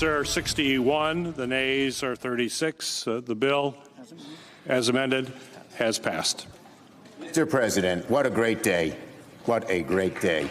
are 61. The nays are 36. The bill, as amended, has passed. Mr. President, what a great day. What a great day.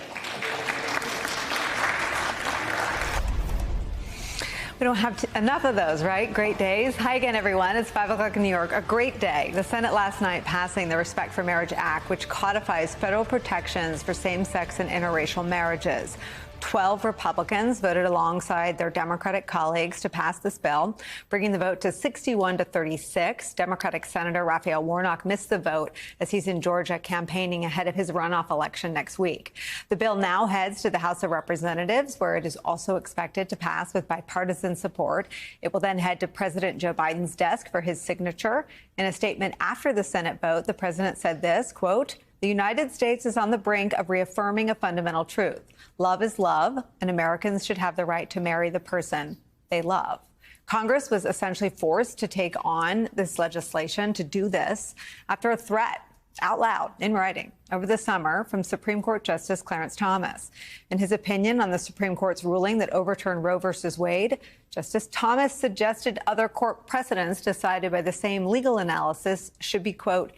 We don't have enough of those, right? Great days. Hi again, everyone. It's 5 o'clock in New York. A great day. The Senate last night passing the Respect for Marriage Act, which codifies federal protections for same-sex and interracial marriages. 12 Republicans voted alongside their Democratic colleagues to pass this bill, bringing the vote to 61 to 36. Democratic Senator Raphael Warnock missed the vote as he's in Georgia campaigning ahead of his runoff election next week. The bill now heads to the House of Representatives, where it is also expected to pass with bipartisan support. It will then head to President Joe Biden's desk for his signature. In a statement after the Senate vote, the president said this, quote, "The United States is on the brink of reaffirming a fundamental truth. Love is love, and Americans should have the right to marry the person they love." Congress was essentially forced to take on this legislation to do this after a threat out loud in writing over the summer from Supreme Court Justice Clarence Thomas. In his opinion on the Supreme Court's ruling that overturned Roe v. Wade, Justice Thomas suggested other court precedents decided by the same legal analysis should be, quote,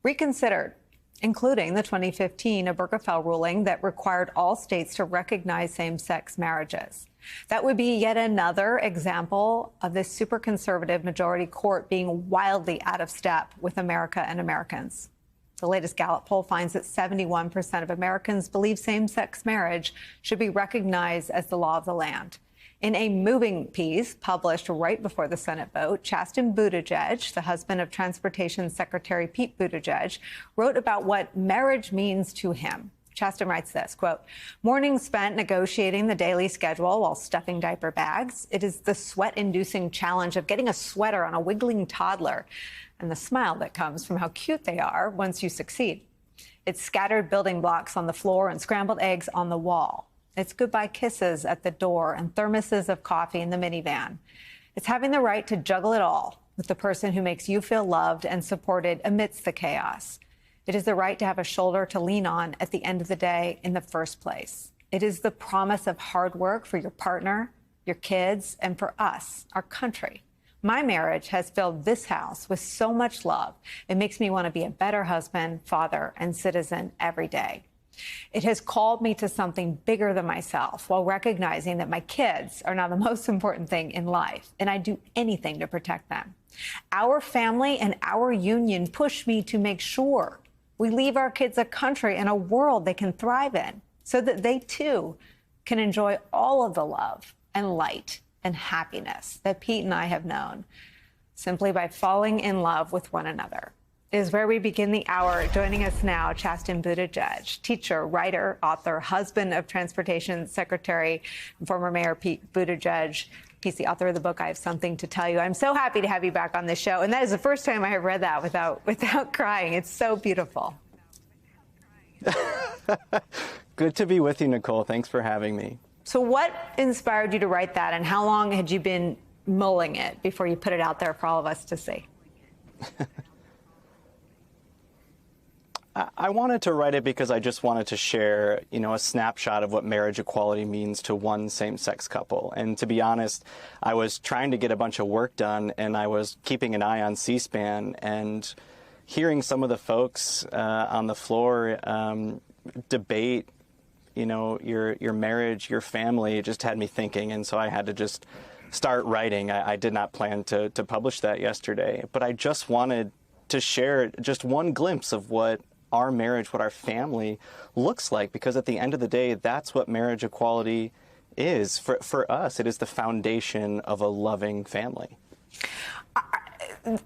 reconsidered, including the 2015 Obergefell ruling that required all states to recognize same-sex marriages. That would be yet another example of this super conservative majority court being wildly out of step with America and Americans. The latest Gallup poll finds that 71% of Americans believe same-sex marriage should be recognized as the law of the land. In a moving piece published right before the Senate vote, Chasten Buttigieg, the husband of Transportation Secretary Pete Buttigieg, wrote about what marriage means to him. Chasten writes this, quote, "Mornings spent negotiating the daily schedule while stuffing diaper bags. It is the sweat-inducing challenge of getting a sweater on a wiggling toddler and the smile that comes from how cute they are once you succeed. It's scattered building blocks on the floor and scrambled eggs on the wall. It's goodbye kisses at the door and thermoses of coffee in the minivan. It's having the right to juggle it all with the person who makes you feel loved and supported amidst the chaos. It is the right to have a shoulder to lean on at the end of the day in the first place. It is the promise of hard work for your partner, your kids, and for us, our country. My marriage has filled this house with so much love. It makes me want to be a better husband, father, and citizen every day. It has called me to something bigger than myself while recognizing that my kids are now the most important thing in life, and I'd do anything to protect them. Our family and our union push me to make sure we leave our kids a country and a world they can thrive in so that they, too, can enjoy all of the love and light and happiness that Pete and I have known simply by falling in love with one another. Is where we begin the hour. Joining us now, Chasten Buttigieg, teacher, writer, author, husband of Transportation Secretary and former Mayor Pete Buttigieg. He's the author of the book, I Have Something to Tell You. I'm so happy to have you back on this show. And that is the first time I have read that without crying. It's so beautiful. Good to be with you, Nicole. Thanks for having me. So what inspired you to write that, and how long had you been mulling it before you put it out there for all of us to see? I wanted to write it because I just wanted to share, a snapshot of what marriage equality means to one same-sex couple. And to be honest, I was trying to get a bunch of work done, and I was keeping an eye on C-SPAN and hearing some of the folks on the floor debate, your marriage, your family. It just had me thinking, and so I had to just start writing. I did not plan to publish that yesterday, but I just wanted to share just one glimpse of what our marriage, what our family looks like, because at the end of the day, that's what marriage equality is. For us, it is the foundation of a loving family.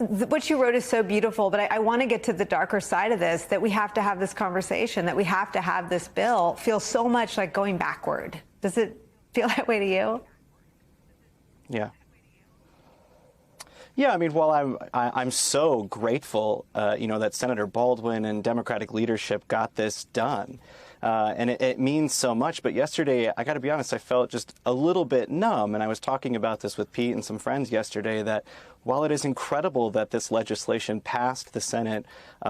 What you wrote is so beautiful, but I want to get to the darker side of this, that we have to have this conversation, that we have to have this bill feel so much like going backward. Does it feel that way to you? Yeah. Yeah, I mean, while I'm so grateful, that Senator Baldwin and Democratic leadership got this done, and it means so much. But yesterday, I got to be honest, I felt just a little bit numb. And I was talking about this with Pete and some friends yesterday, that while it is incredible that this legislation passed the Senate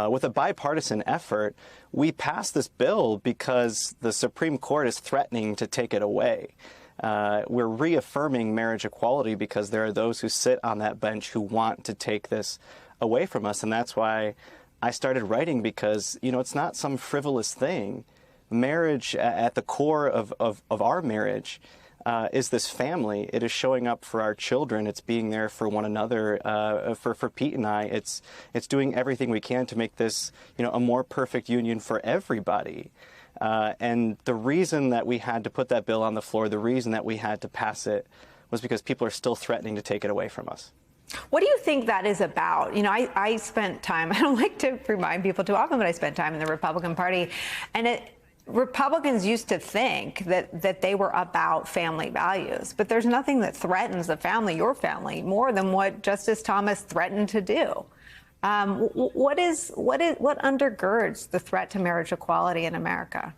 with a bipartisan effort, we passed this bill because the Supreme Court is threatening to take it away. we're reaffirming marriage equality because there are those who sit on that bench who want to take this away from us. And that's why I started writing, because, it's not some frivolous thing. Marriage, at the core of our marriage, is this family. It is showing up for our children. It's being there for one another. For Pete and I, it's doing everything we can to make this, a more perfect union for everybody. And the reason that we had to put that bill on the floor, the reason that we had to pass it, was because people are still threatening to take it away from us. What do you think that is about? I spent time, I don't like to remind people too often, but I spent time in the Republican Party, and Republicans used to think that they were about family values, but there's nothing that threatens the family, your family, more than what Justice Thomas threatened to do. What undergirds the threat to marriage equality in America?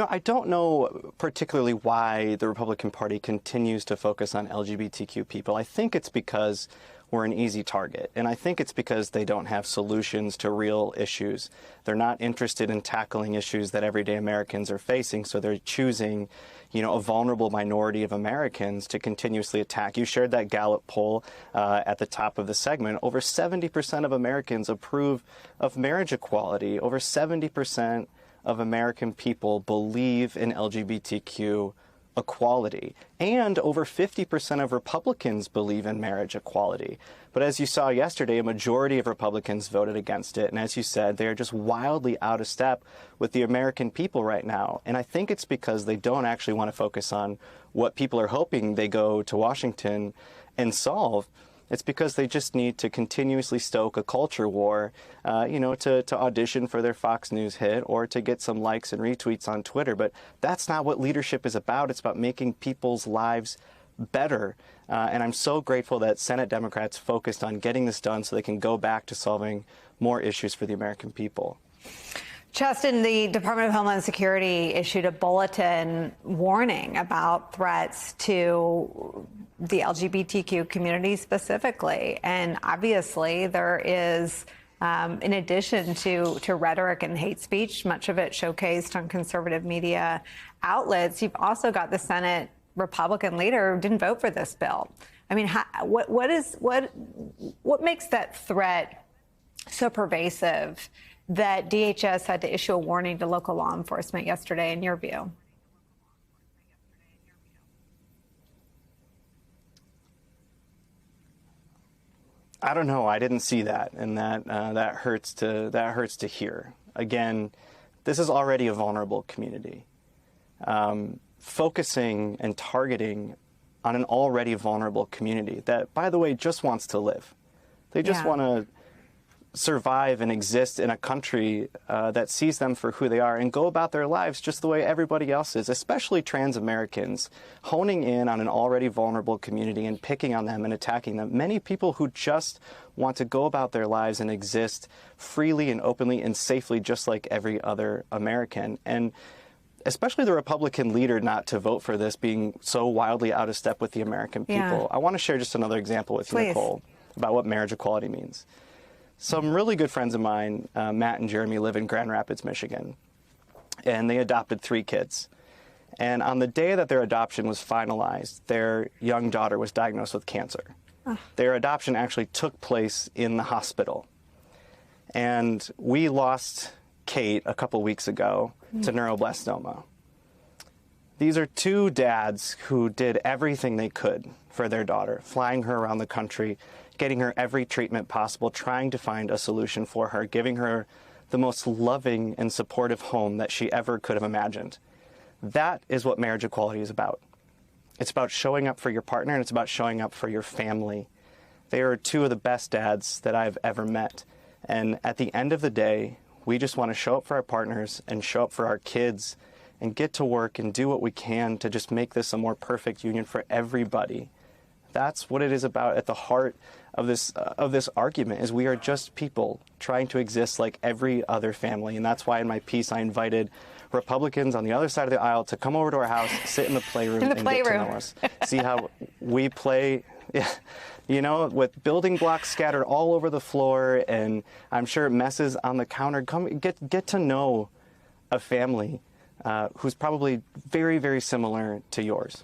I don't know particularly why the Republican Party continues to focus on LGBTQ people. I think it's because we're an easy target. And I think it's because they don't have solutions to real issues. They're not interested in tackling issues that everyday Americans are facing, so they're choosing, a vulnerable minority of Americans to continuously attack. You shared that Gallup poll at the top of the segment. Over 70% of Americans approve of marriage equality. Over 70% of American people believe in LGBTQ equality, and over 50% of Republicans believe in marriage equality. But as you saw yesterday, a majority of Republicans voted against it. And as you said, they are just wildly out of step with the American people right now. And I think it's because they don't actually want to focus on what people are hoping they go to Washington and solve. It's because they just need to continuously stoke a culture war, to audition for their Fox News hit or to get some likes and retweets on Twitter. But that's not what leadership is about. It's about making people's lives better. And I'm so grateful that Senate Democrats focused on getting this done so they can go back to solving more issues for the American people. Justin, the Department of Homeland Security issued a bulletin warning about threats to the LGBTQ community specifically. And obviously there is, in addition to rhetoric and hate speech, much of it showcased on conservative media outlets, you've also got the Senate Republican leader who didn't vote for this bill. I mean, what makes that threat so pervasive that DHS had to issue a warning to local law enforcement yesterday, in your view? I don't know. I didn't see that, and that hurts to hear. Again, this is already a vulnerable community. Focusing and targeting on an already vulnerable community that, by the way, just wants to live. They just want to survive and exist in a country that sees them for who they are and go about their lives just the way everybody else is, especially trans Americans, honing in on an already vulnerable community and picking on them and attacking them. Many people who just want to go about their lives and exist freely and openly and safely just like every other American. And especially the Republican leader not to vote for this being so wildly out of step with the American people. Yeah. I want to share just another example with you, Nicole, about what marriage equality means. Some really good friends of mine, Matt and Jeremy, live in Grand Rapids, Michigan, and they adopted 3 kids. And on the day that their adoption was finalized, their young daughter was diagnosed with cancer. Their adoption actually took place in the hospital. And we lost Kate a couple weeks ago to neuroblastoma. These are 2 dads who did everything they could for their daughter, flying her around the country, getting her every treatment possible, trying to find a solution for her, giving her the most loving and supportive home that she ever could have imagined. That is what marriage equality is about. It's about showing up for your partner, and it's about showing up for your family. They are 2 of the best dads that I've ever met. And at the end of the day, we just want to show up for our partners and show up for our kids and get to work and do what we can to just make this a more perfect union for everybody. That's what it is about at the heart of this argument, is we are just people trying to exist like every other family. And that's why in my piece I invited Republicans on the other side of the aisle to come over to our house, sit in the playroom, and get to know us. See how we play, with building blocks scattered all over the floor, and I'm sure messes on the counter. Come get to know a family who's probably very, very similar to yours.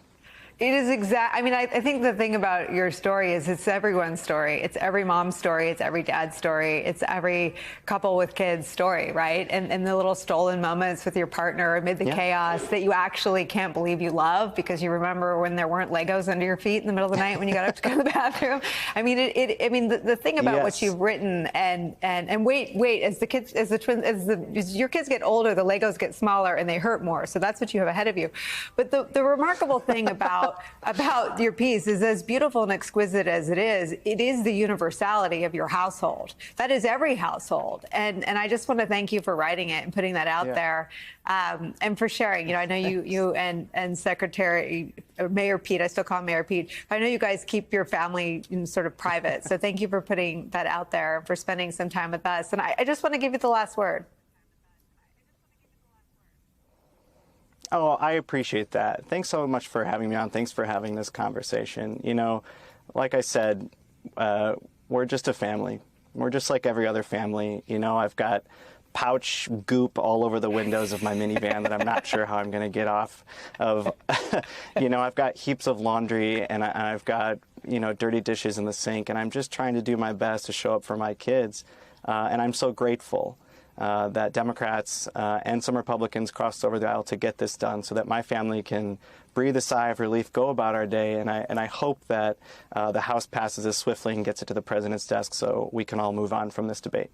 It is I mean, I think the thing about your story is it's everyone's story. It's every mom's story. It's every dad's story. It's every couple with kids' story, right? And the little stolen moments with your partner amid the chaos that you actually can't believe you love because you remember when there weren't Legos under your feet in the middle of the night when you got up to go to the bathroom. I mean, the thing about what you've written and wait, as your kids get older, the Legos get smaller and they hurt more. So that's what you have ahead of you. But the remarkable thing about your piece is, as beautiful and exquisite as it is the universality of your household. That is every household. And I just want to thank you for writing it and putting that out there, and for sharing. You know, I know you and Secretary Mayor Pete, I still call him Mayor Pete, I know you guys keep your family sort of private. So thank you for putting that out there, for spending some time with us. And I just want to give you the last word. Oh, I appreciate that. Thanks so much for having me on. Thanks for having this conversation. You know, like I said, we're just a family. We're just like every other family. You know, I've got pouch goop all over the windows of my minivan that I'm not sure how I'm going to get off of. You know, I've got heaps of laundry and I've got, you know, dirty dishes in the sink, and I'm just trying to do my best to show up for my kids. And I'm so grateful that Democrats and some Republicans crossed over the aisle to get this done so that my family can breathe a sigh of relief, go about our day, and I hope that the House passes this swiftly and gets it to the president's desk so we can all move on from this debate.